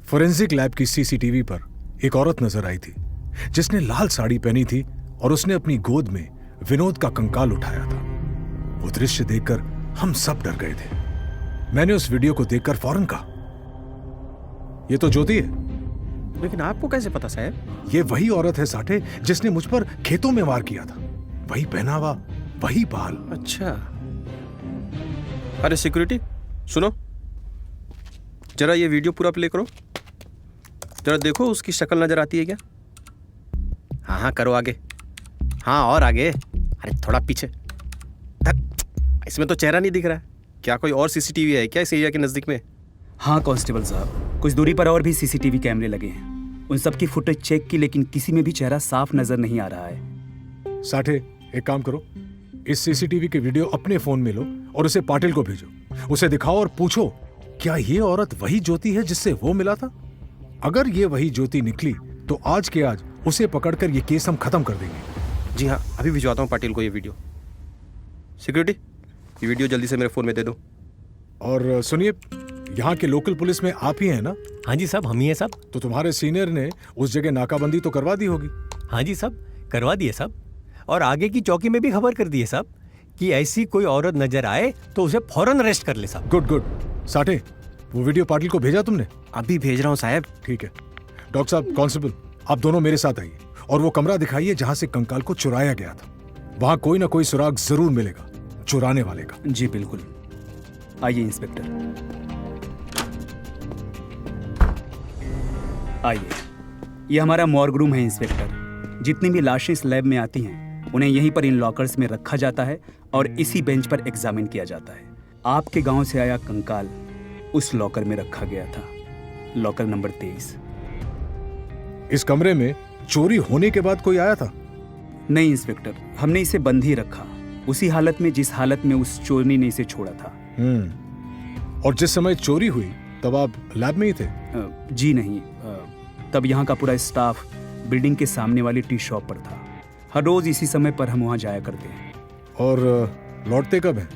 Forensic lab की CCTV पर एक औरत नजर आई थी जिसने लाल साड़ी पहनी थी और उसने अपनी गोद में विनोद का कंकाल उठाया था। वो दृश्य देखकर हम सब डर गए थे। मैंने उस वीडियो को देखकर फौरन कहा, ये तो ज्योति है। लेकिन आपको कैसे पता साहब? ये वही औरत है साठे जिसने मुझ पर खेतों में वार किया था। वही पहनावा, वही बाल। अच्छा। अरे सिक्योरिटी सुनो, जरा ये वीडियो पूरा प्ले करो। जरा देखो उसकी शक्ल नजर आती है क्या? हाँ हाँ करो आगे। हाँ और आगे। अरे थोड़ा पीछे। इसमें तो चेहरा नहीं दिख रहा है। क्या कोई और सीसीटीवी है क्या इस एरिया के नजदीक में? हाँ कांस्टेबल साहब, कुछ दूरी पर और भी सीसीटीवी कैमरे लगे हैं। उन सब की फुटेज चेक की, लेकिन किसी में भी चेहरा साफ नजर नहीं आ रहा है। साठे एक काम करो, इस सीसीटीवी की वीडियो अपने फोन में लो और उसे पाटिल को भेजो। उसे दिखाओ और पूछो क्या ये औरत वही ज्योति है जिससे वो मिला था। अगर ये वही ज्योति निकली तो आज के आज उसे पकड़कर ये केस हम खत्म कर देंगे। जी हाँ, अभी भिजवाता हूँ पाटिल को ये वीडियो। सिक्योरिटी ये वीडियो जल्दी से मेरे फोन में दे दो। और सुनिए, यहाँ के लोकल पुलिस में आप ही हैं ना? हाँ जी साहब, हम ही हैं साहब। तो तुम्हारे सीनियर ने उस जगह नाकाबंदी तो करवा दी होगी? हाँ जी साहब, करवा दिए साहब। और आगे की चौकी में भी खबर कर दी है साहब कि ऐसी कोई औरत नजर आए तो उसे फौरन अरेस्ट कर ले साहब। Good good. साठे वो वीडियो पाटिल को भेजा तुमने? अभी भेज रहा हूँ साहब। ठीक है। डॉक्टर साहब, कांस्टेबल, आप दोनों मेरे साथ आइए और वो कमरा दिखाइए जहां से कंकाल को चुराया गया था। वहां कोई ना कोई सुराग जरूर मिलेगा चुराने वाले का। जी बिल्कुल, आइए इंस्पेक्टर, आइए। ये हमारा मॉर्ग रूम है इंस्पेक्टर। जितनी भी लाशें इस लैब में आती हैं उन्हें यहीं पर इन लॉकर्स में रखा जाता है और इसी बेंच पर एग्जामिन किया जाता है। आपके गांव से आया कंकाल उस लॉकर में रखा गया था, लॉकर नंबर 23। इस कमरे में चोरी होने के बाद कोई आया था? नहीं इंस्पेक्टर, हमने इसे बंद ही रखा, उसी हालत में जिस हालत में उस चोरनी ने इसे छोड़ा था। और जिस समय चोरी हुई तब आप लैब में ही थे? जी नहीं, तब यहाँ का पूरा स्टाफ बिल्डिंग के सामने वाली टी शॉप पर था। हर रोज इसी समय पर हम वहाँ जाया करते हैं। और लौटते कब हैं?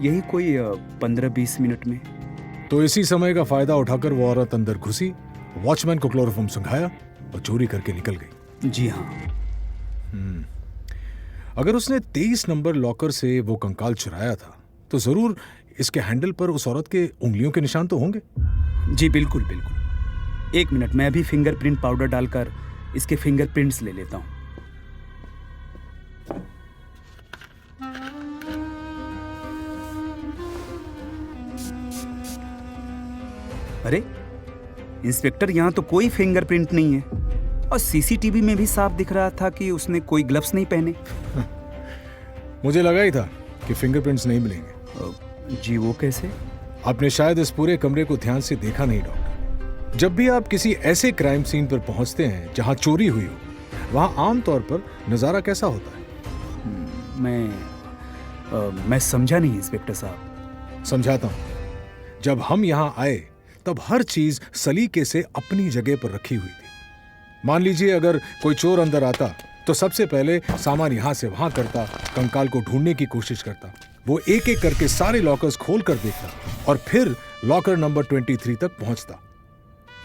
यही कोई 15-20 मिनट में। तो इसी समय का फायदा उठाकर वो औरत अंदर घुसी, वॉचमैन को क्लोरोफॉर्म सुंघाया और चोरी करके निकल गई। जी हाँ। अगर उसने 23 नंबर लॉकर से वो कंकाल चुराया था तो जरूर इसके हैंडल पर उस औरत के उंगलियों के निशान तो होंगे। जी बिल्कुल बिल्कुल। एक मिनट, मैं अभी फिंगरप्रिंट पाउडर डालकर इसके फिंगरप्रिंट्स ले लेता हूँ। अरे इंस्पेक्टर, यहाँ तो कोई फिंगरप्रिंट नहीं है और सीसीटीवी में भी साफ दिख रहा था कि उसने कोई ग्लव्स नहीं पहने। मुझे लगा ही था कि फिंगरप्रिंट्स नहीं मिलेंगे। जी वो कैसे? आपने शायद इस पूरे कमरे को ध्यान से देखा नहीं डॉक्टर। जब भी आप किसी ऐसे क्राइम सीन पर पहुंचते हैं जहां चोरी हुई हो, वहां आमतौर पर नजारा कैसा होता है? मैं समझा नहीं इंस्पेक्टर साहब। समझाता हूं। जब हम यहां आए तब हर चीज सलीके से अपनी जगह पर रखी हुई थी। मान लीजिए अगर कोई चोर अंदर आता तो सबसे पहले सामान यहां से वहां करता, कंकाल को ढूंढने की कोशिश करता। वो एक एक करके सारे लॉकर्स खोल कर देखता और फिर लॉकर नंबर 23 तक पहुंचता।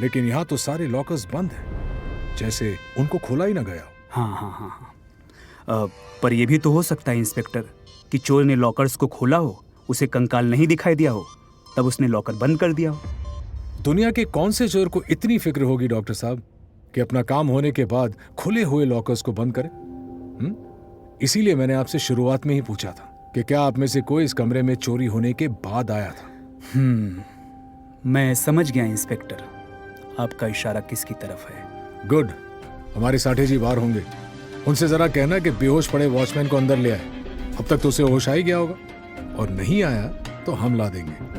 लेकिन यहां तो सारे लॉकर्स बंद हैं, जैसे उनको खोला ही ना गया। हाँ। पर यह भी तो हो सकता है इंस्पेक्टर कि चोर ने लॉकर्स को खोला हो, उसे कंकाल नहीं दिखाई दिया हो, तब उसने लॉकर बंद कर दिया हो। दुनिया के कौन से चोर को इतनी फिक्र होगी डॉक्टर साहब कि अपना काम होने के बाद खुले हुए लॉकर्स को बंद करें? इसीलिए मैंने आपसे शुरुआत में ही पूछा था कि क्या आप में से कोई इस कमरे में चोरी होने के बाद आया था। मैं समझ गया इंस्पेक्टर, आपका इशारा किसकी तरफ है। गुड। हमारे साठे जी बाहर होंगे, उनसे जरा कहना कि बेहोश पड़े वॉचमैन को अंदर ले आए। अब तक तो उसे होश आ ही गया होगा, और नहीं आया तो हम ला देंगे।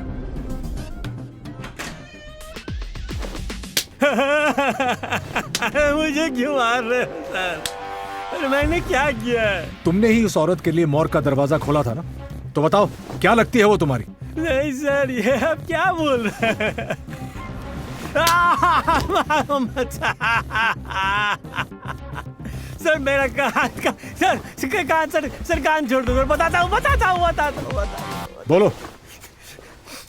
मुझे क्यों मार रहे हो सर? अरे मैंने क्या किया है? तुमने ही उस औरत के लिए मॉर्ग का दरवाजा खोला था ना, तो बताओ क्या लगती है वो तुम्हारी? नहीं सर, ये आप क्या बोल रहे हैं? सर मेरा कान सर कान छोड़ दो। बताता हूँ। बोलो।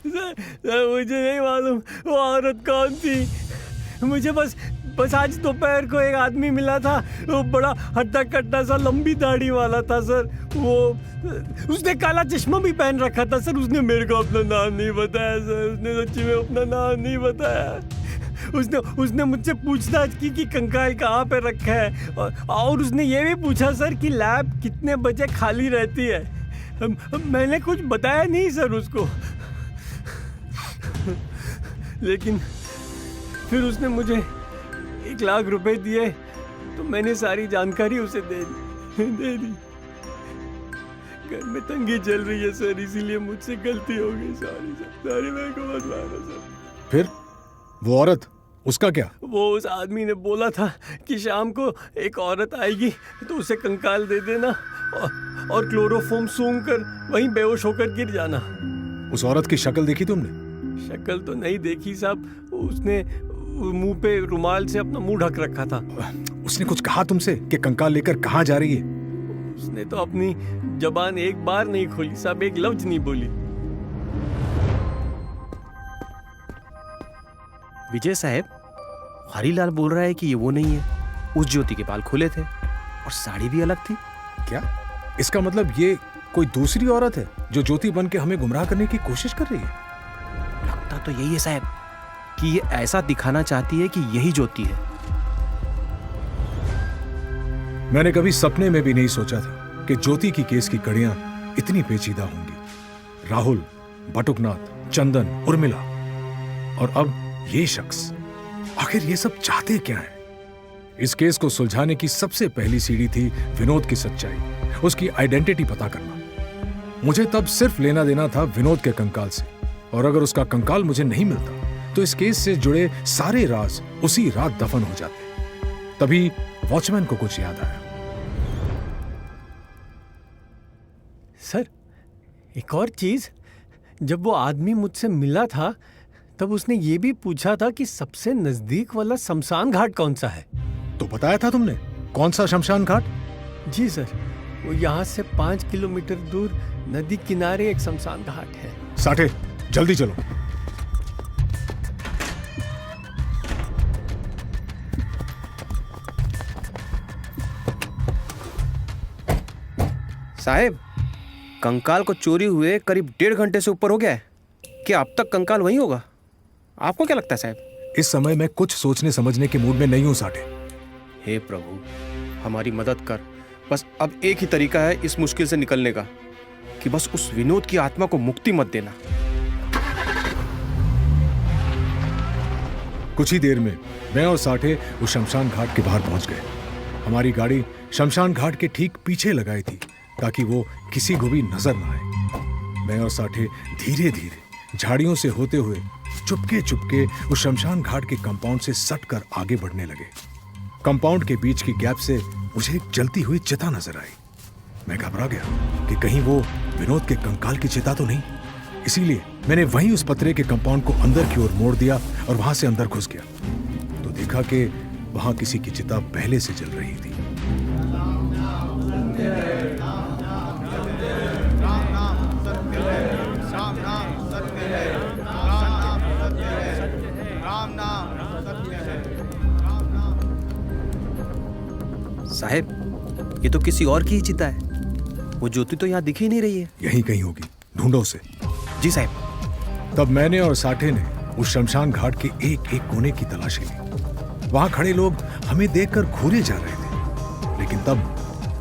सर मुझे नहीं मालूम वो औरत कौन थी, मुझे बस आज दोपहर को एक आदमी मिला था, वो बड़ा हट्टा कट्टा सा लंबी दाढ़ी वाला था सर। वो उसने काला चश्मा भी पहन रखा था सर। उसने मेरे को अपना नाम नहीं बताया सर, उसने सच्ची में अपना नाम नहीं बताया। उसने मुझसे पूछताछ की कि कंकाल कहाँ पे रखा है, और उसने ये भी पूछा सर कि लैब कितने बजे खाली रहती है। मैंने कुछ बताया नहीं सर उसको, लेकिन फिर उसने मुझे 1 लाख रुपए दिए तो मैंने सारी जानकारी उसे दे दी। घर में तंगी चल रही है सर, इसीलिए मुझसे गलती हो गई। सॉरी मेरे को मत मारो सर। फिर वो औरत, उसका क्या? वो उस आदमी ने बोला था कि शाम को एक औरत आएगी तो उसे कंकाल दे देना और क्लोरोफॉर्म सूंघ कर वहीं बेहोश होकर गिर जाना। उस औरत की शक्ल देखी तुमने? शक्ल तो नहीं देखी साहब, उसने मुंह पे रुमाल से अपना मुंह ढक रखा था। उसने कुछ कहा तुमसे कि कंकाल लेकर कहाँ जा रही है? उसने तो अपनी जबान एक बार नहीं खोली साहब, एक लफ्ज नहीं बोली। विजय साहब, हरीलाल बोल रहा है कि ये वो नहीं है। उस ज्योति के बाल खुले थे और साड़ी भी अलग थी। क्या इसका मतलब ये कोई दूसरी औरत है जो ज्योति बन के हमें गुमराह करने की कोशिश कर रही है? लगता तो यही है साहब कि ये ऐसा दिखाना चाहती है कि यही ज्योति है। मैंने कभी सपने में भी नहीं सोचा था कि ज्योति की केस की कड़ियां इतनी पेचीदा होंगी। राहुल, बटुकनाथ, चंदन, उर्मिला और अब ये शख्स, आखिर ये सब चाहते क्या हैं? इस केस को सुलझाने की सबसे पहली सीढ़ी थी विनोद की सच्चाई, उसकी आइडेंटिटी पता करना। मुझे तब सिर्फ लेना देना था विनोद के कंकाल से, और अगर उसका कंकाल मुझे नहीं मिलता तो इस केस से जुड़े सारे राज उसी रात दफन हो जाते। तभी वॉचमैन को कुछ याद आया। सर, एक और चीज, जब वो आदमी मुझसे मिला था तब उसने ये भी पूछा था कि सबसे नजदीक वाला शमशान घाट कौन सा है। तो बताया था तुमने, कौन सा शमशान घाट? जी सर, वो यहाँ से 5 किलोमीटर दूर नदी किनारे एक शमशान घाट है। साठे, जल्दी चलो। साहब, कंकाल को चोरी हुए करीब 1.5 घंटे से ऊपर हो गया है। क्या अब तक कंकाल वहीं होगा? आपको क्या लगता है साहब? इस समय मैं कुछ सोचने समझने के मूड में नहीं हूं साठे। हे प्रभु, हमारी मदद कर। बस अब एक ही तरीका है इस मुश्किल से निकलने का, कि बस उस विनोद की आत्मा को मुक्ति मत देना। कुछ ही देर में मैं और साठे उस शमशान घाट के बाहर पहुंच गए। हमारी गाड़ी शमशान घाट के ठीक पीछे लगाई थी ताकि वो किसी को भी नजर ना आए। मैं और साठे धीरे धीरे झाड़ियों से होते हुए चुपके चुपके उस शमशान घाट के कंपाउंड से सटकर आगे बढ़ने लगे। कंपाउंड के बीच की गैप से मुझे एक जलती हुई चिता नजर आई। मैं घबरा गया कि कहीं वो विनोद के कंकाल की चिता तो नहीं। इसीलिए मैंने वहीं उस पतरे के कंपाउंड को अंदर की ओर मोड़ दिया और वहां से अंदर घुस गया तो देखा कि वहां किसी की चिता पहले से जल रही थी। साहब, ये तो किसी और की ही चिता है। वो ज्योति तो यहाँ दिख ही नहीं रही है। यहीं कहीं होगी, ढूंढो उसे। जी साहब। तब मैंने और साठे ने उस शमशान घाट के एक एक कोने की तलाशी ली। वहां खड़े लोग हमें देखकर घूरे जा रहे थे, लेकिन तब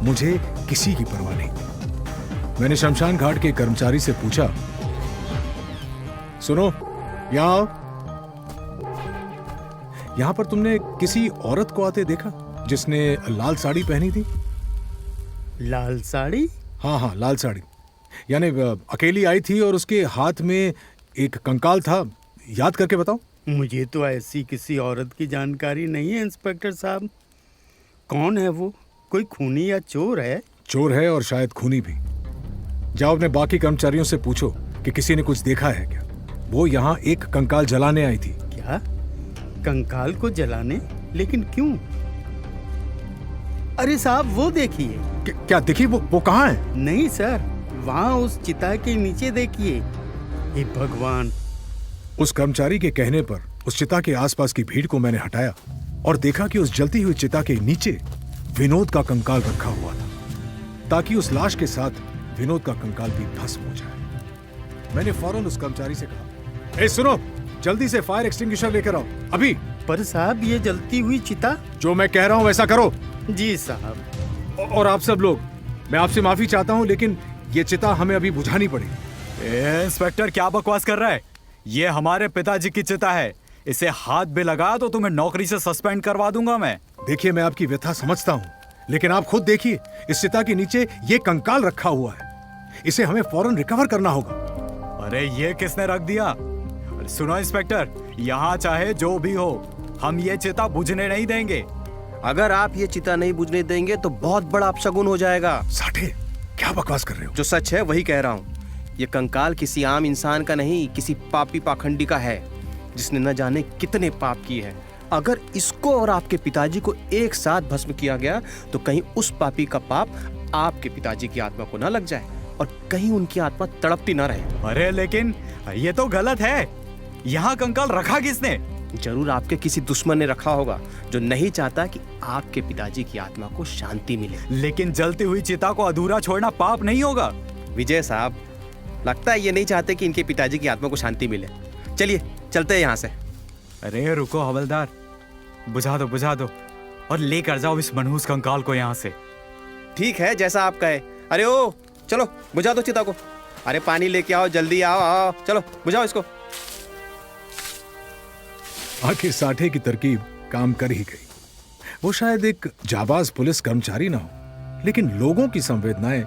मुझे किसी की परवाह नहीं थी। मैंने शमशान घाट के कर्मचारी से पूछा, सुनो, यहां पर तुमने किसी औरत को आते देखा जिसने लाल साड़ी पहनी थी? लाल साड़ी? हाँ, लाल साड़ी। यानी अकेली आई थी और उसके हाथ में एक कंकाल था। याद करके बताओ। मुझे तो ऐसी किसी औरत की जानकारी नहीं है इंस्पेक्टर साहब। कौन है वो? कोई खूनी या चोर है? चोर है और शायद खूनी भी। जाओ अपने बाकी कर्मचारियों से पूछो कि किसी ने कुछ देखा है क्या। वो यहाँ एक कंकाल जलाने आई थी। क्या? कंकाल को जलाने? लेकिन क्यों? अरे साहब, वो देखिए। क्या देखिए? वो कहाँ है? नहीं सर, वहाँ उस चिता के नीचे देखिए। हे भगवान! उस कर्मचारी के कहने पर उस चिता के आसपास की भीड़ को मैंने हटाया और देखा कि उस जलती हुई चिता के नीचे विनोद का कंकाल रखा हुआ था, ताकि उस लाश के साथ विनोद का कंकाल भी भस्म हो जाए। मैंने फौरन उस कर्मचारी से कहा, ए सुनो, जल्दी से फायर एक्सटिंग्विशर लेकर आओ अभी। पर साहब ये जलती हुई चिता। जो मैं कह रहा हूं वैसा करो। जी साहब। और आप सब लोग, मैं आपसे माफी चाहता हूं, लेकिन ये चिता हमें अभी बुझानी पड़ेगी। इंस्पेक्टर क्या बकवास कर रहा है? ये हमारे पिताजी की चिता है। इसे हाथ भी लगा तो तुम्हें नौकरी से सस्पेंड करवा दूंगा मैं। देखिए, मैं आपकी व्यथा समझता हूं, लेकिन आप खुद देखिए, इस चिता के नीचे ये कंकाल रखा हुआ है। इसे हमें फौरन रिकवर करना होगा। अरे ये किसने रख दिया? अरे सुनो इंस्पेक्टर, यहाँ चाहे जो भी हो, हम ये चिता बुझने नहीं देंगे। अगर आप ये चिता नहीं बुझने देंगे तो बहुत बड़ा अपशगुन हो जाएगा। साठे, क्या बकवास कर रहे हो? जो सच है वही कह रहा हूँ। ये कंकाल किसी आम इंसान का नहीं, किसी पापी पाखंडी का है, जिसने न जाने कितने पाप किए हैं। अगर इसको और आपके पिताजी को एक साथ भस्म किया गया तो कहीं उस पापी का पाप आपके पिताजी की आत्मा को ना लग जाए और कहीं उनकी आत्मा तड़पती ना रहे। अरे लेकिन ये तो गलत है। यहाँ कंकाल रखा किसने? जरूर आपके किसी दुश्मन ने रखा होगा, जो नहीं चाहता कि आपके पिताजी की आत्मा को शांति मिले। लेकिन जलती हुई चिता को अधूरा छोड़ना पाप नहीं होगा। विजय साहब, लगता है ये नहीं चाहते कि इनके पिताजी की आत्मा को शांति मिले। चलिए चलते हैं यहाँ से। अरे रुको हवलदार, बुझा दो और लेकर जाओ इस मनहूस कंकाल को यहाँ से। ठीक है, जैसा आप कहे। अरे ओ, चलो बुझा दो चिता को। अरे पानी लेके आओ, जल्दी आओ आओ, चलो बुझाओ इसको। आखिर साठे की तरकीब काम कर ही गई। वो शायद एक जाबाज पुलिस कर्मचारी ना हो, लेकिन लोगों की संवेदनाएं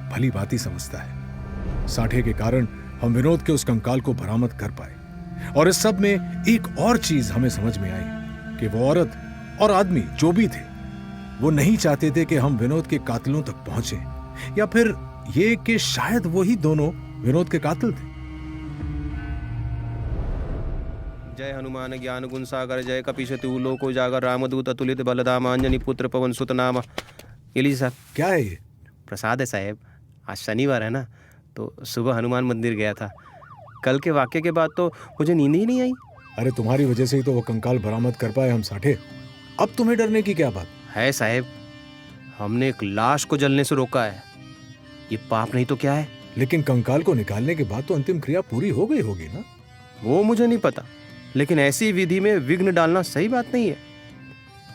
भली भांति समझता है। साठे के कारण हम विनोद के उस कंकाल को बरामद कर पाए। और इस सब में एक और चीज हमें समझ में आई कि वो औरत और आदमी जो भी थे, वो नहीं चाहते थे कि हम विनोद के कातिलों तक पहुंचे, या फिर ये कि शायद वही दोनों विनोद के कातिल थे। जय हनुमान ज्ञान गुण सागर, जय कपीशति लोक उजागर, रामदूत अतुलित बलधाम, अंजनी पुत्र पवन सुत नाम। ये लीजिए साहब। क्या है ये? प्रसाद है साहब। आज शनिवार है ना, तो सुबह हनुमान मंदिर गया था। कल के वाक्य के बाद तो मुझे नींद ही नहीं आई। अरे तुम्हारी वजह से ही तो वो कंकाल बरामद कर पाए हम साठे। अब तुम्हें डरने की क्या बात है साहब? हमने एक लाश को जलने से रोका है। ये पाप नहीं तो क्या है? लेकिन कंकाल को निकालने के बाद तो अंतिम क्रिया पूरी हो गई होगी ना? वो मुझे नहीं पता, लेकिन ऐसी विधि में विघ्न डालना सही बात नहीं है।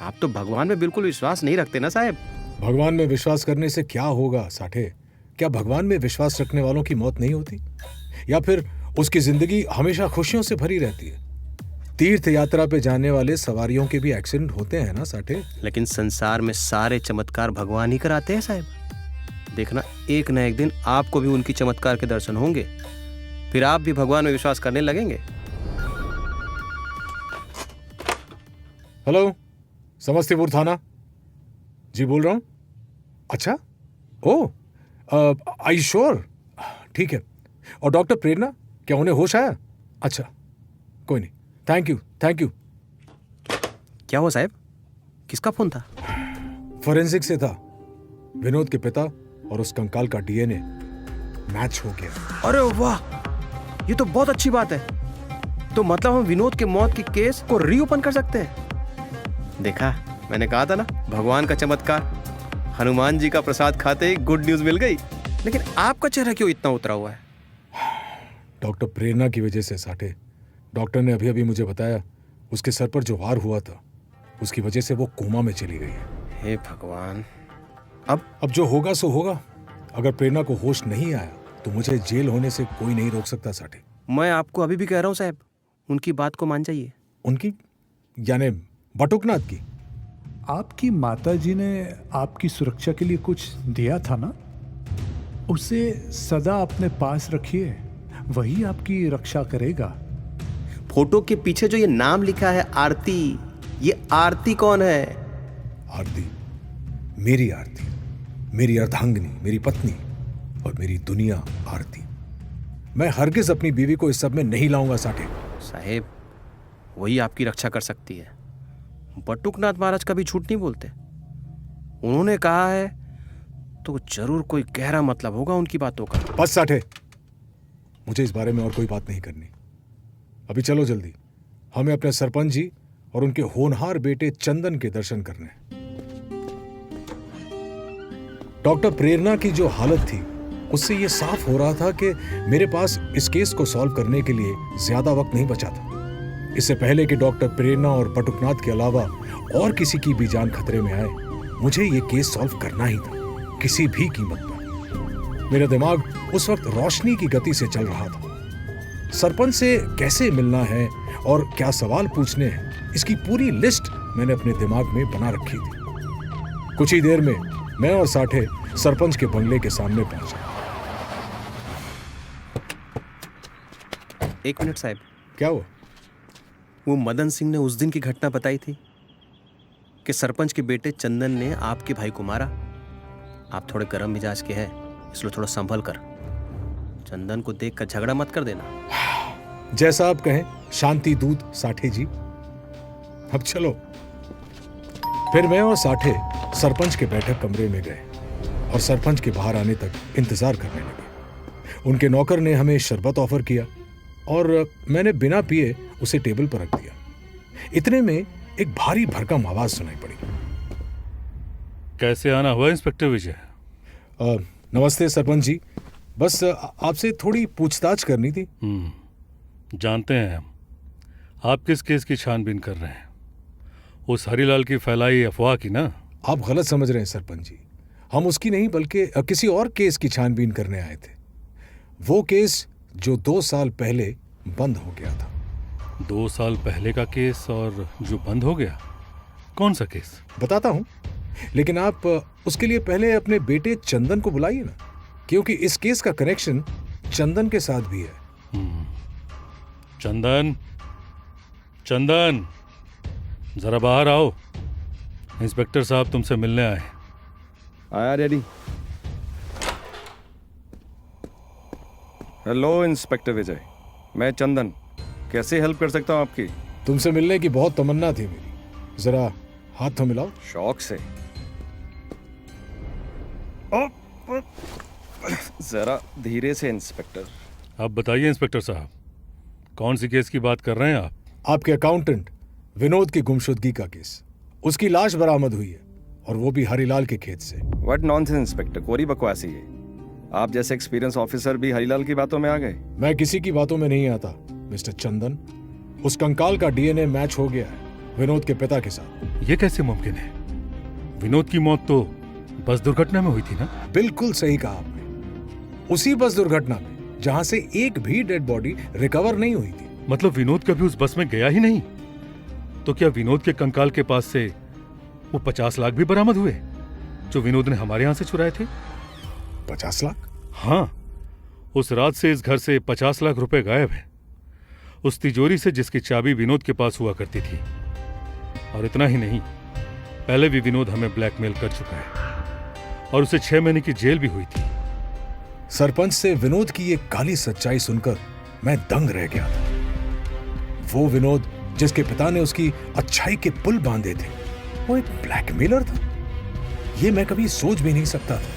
आप तो भगवान में बिल्कुल विश्वास नहीं रखते ना साहब। भगवान में विश्वास करने से क्या होगा साठे? क्या भगवान में विश्वास रखने वालों की मौत नहीं होती, या फिर उसकी जिंदगी हमेशा खुशियों से भरी रहती है? तीर्थ यात्रा पे जाने वाले सवारियों के भी एक्सीडेंट होते हैं ना साठे? लेकिन संसार में सारे चमत्कार भगवान ही कराते हैं साहब। देखना, एक न एक दिन आपको भी उनकी चमत्कार के दर्शन होंगे, फिर आप भी भगवान में विश्वास करने लगेंगे। हेलो, समस्तीपुर थाना जी बोल रहा हूं। अच्छा, ओ आई श्योर, ठीक है। और डॉक्टर प्रेरणा, क्या उन्हें होश आया? अच्छा, कोई नहीं, थैंक यू। क्या हुआ साहब? किसका फोन था? फॉरेंसिक से था। विनोद के पिता और उस कंकाल का डीएनए मैच हो गया। अरे वाह, ये तो बहुत अच्छी बात है। तो मतलब हम विनोद के मौत के केस को रीओपन कर सकते हैं। देखा, मैंने कहा था ना, भगवान का चमत्कार। हनुमान जी का प्रसाद खाते ही गुड न्यूज मिल गई। लेकिन आपका चेहरा क्यों इतना उतरा हुआ है? डॉक्टर प्रेरणा की वजह से साठे। डॉक्टर ने अभी मुझे बताया, उसके सर पर जो वार हुआ था, उसकी वजह से वो कोमा में चली गई है। हे भगवान। अब जो होगा सो होगा। अगर प्रेरणा को होश नहीं आया तो मुझे जेल होने से कोई नहीं रोक सकता साठे। मैं आपको अभी भी कह रहा हूँ साहब, उनकी बात को मान जाइए। उनकी यानी बटुकनाथ की? आपकी माताजी ने आपकी सुरक्षा के लिए कुछ दिया था ना, उसे सदा अपने पास रखिए, वही आपकी रक्षा करेगा। फोटो के पीछे जो ये नाम लिखा है आरती, ये आरती कौन है? आरती, मेरी आरती, मेरी अर्धांगिनी, मेरी पत्नी और मेरी दुनिया आरती। मैं हरगिज अपनी बीवी को इस सब में नहीं लाऊंगा साठे। साहेब, वही आपकी रक्षा कर सकती है। बटुकनाथ महाराज कभी झूठ नहीं बोलते। उन्होंने कहा है तो जरूर कोई गहरा मतलब होगा उनकी बातों का। बस साठे, मुझे इस बारे में और कोई बात नहीं करनी। अभी चलो जल्दी, हमें अपने सरपंच जी और उनके होनहार बेटे चंदन के दर्शन करने। डॉक्टर प्रेरणा की जो हालत थी उससे यह साफ हो रहा था कि मेरे पास इस केस को सॉल्व करने के लिए ज्यादा वक्त नहीं बचा था। इससे पहले कि डॉक्टर प्रेरणा और बटुकनाथ के अलावा और किसी की भी जान खतरे में आए, मुझे ये केस सॉल्व करना ही था, किसी भी कीमत पर। मेरा दिमाग उस वक्त रोशनी की गति से चल रहा था। सरपंच से कैसे मिलना है और क्या सवाल पूछने हैं, इसकी पूरी लिस्ट मैंने अपने दिमाग में बना रखी थी। कुछ ही देर में मैं और साठे सरपंच के बंगले के सामने पहुंचे। 1 मिनट साहब, क्या हुआ? वो मदन सिंह ने उस दिन की घटना बताई थी कि सरपंच के बेटे चंदन ने आपके भाई को मारा। आप थोड़े गर्म मिजाज के हैं, इसलिए थोड़ा संभल कर। चंदन को देख कर झगड़ा मत कर देना। जैसा आप कहें शांति दूत साठे जी। अब चलो। फिर मैं और साठे सरपंच के बैठक कमरे में गए और सरपंच के बाहर आने तक इंतजार करने लगे। उनके नौकर ने हमें शरबत ऑफर किया और मैंने बिना पिए उसे टेबल पर रख दिया। इतने में एक भारी भरकम आवाज सुनाई पड़ी। कैसे आना हुआ इंस्पेक्टर विजय? नमस्ते सरपंच जी, बस आपसे थोड़ी पूछताछ करनी थी। जानते हैं हम आप किस केस की छानबीन कर रहे हैं। उस हरीलाल की फैलाई अफवाह की ना? आप गलत समझ रहे हैं सरपंच जी, हम उसकी नहीं बल्कि किसी और केस की छानबीन करने आए थे। वो केस जो 2 साल पहले बंद हो गया था। 2 साल पहले का केस और जो बंद हो गया, कौन सा केस? बताता हूं, लेकिन आप उसके लिए पहले अपने बेटे चंदन को बुलाइए ना, क्योंकि इस केस का कनेक्शन चंदन के साथ भी है। चंदन, चंदन, जरा बाहर आओ। इंस्पेक्टर साहब तुमसे मिलने आए। आया डैडी। हेलो इंस्पेक्टर विजय, मैं चंदन, कैसे हेल्प कर सकता हूँ आपकी? तुमसे मिलने की बहुत तमन्ना थी मेरी, जरा हाथ तो मिलाओ। शौक से। जरा धीरे से इंस्पेक्टर। अब बताइए इंस्पेक्टर साहब, कौन सी केस की बात कर रहे हैं आप? आपके अकाउंटेंट विनोद की गुमशुदगी का केस। उसकी लाश बरामद हुई है और वो भी हरीलाल के खेत से। व्हाट नॉनसेंस इंस्पेक्टर, कोरी बकवासी है। आप जैसे एक्सपीरियंस ऑफिसर भी हरीलाल की बातों में आ गए। मैं किसी की बातों में नहीं आता मिस्टर चंदन। उस कंकाल का डीएनए मैच हो गया है विनोद के पिता के साथ। ये कैसे मुमकिन है? विनोद की मौत तो बस दुर्घटना में हुई थी ना? बिल्कुल सही कहा आपने, उसी बस दुर्घटना में जहां से एक भी डेड बॉडी रिकवर नहीं हुई थी। मतलब विनोद कभी उस बस में गया ही नहीं? तो क्या विनोद के कंकाल के पास से वो 50 लाख भी बरामद हुए जो विनोद ने हमारे यहां से चुराए थे? 50 लाख? हाँ, उस रात से इस घर से 50 लाख रुपए गायब है, उस तिजोरी से जिसकी चाबी विनोद के पास हुआ करती थी। और इतना ही नहीं, पहले भी विनोद हमें ब्लैकमेल कर चुका है और उसे 6 महीने की जेल भी हुई थी। सरपंच से विनोद की ये काली सच्चाई सुनकर मैं दंग रह गया था। वो विनोद जिसके पिता ने उसकी अच्छाई के पुल बांधे थे, वो एक ब्लैकमेलर था। ये मैं कभी सोच भी नहीं सकता था।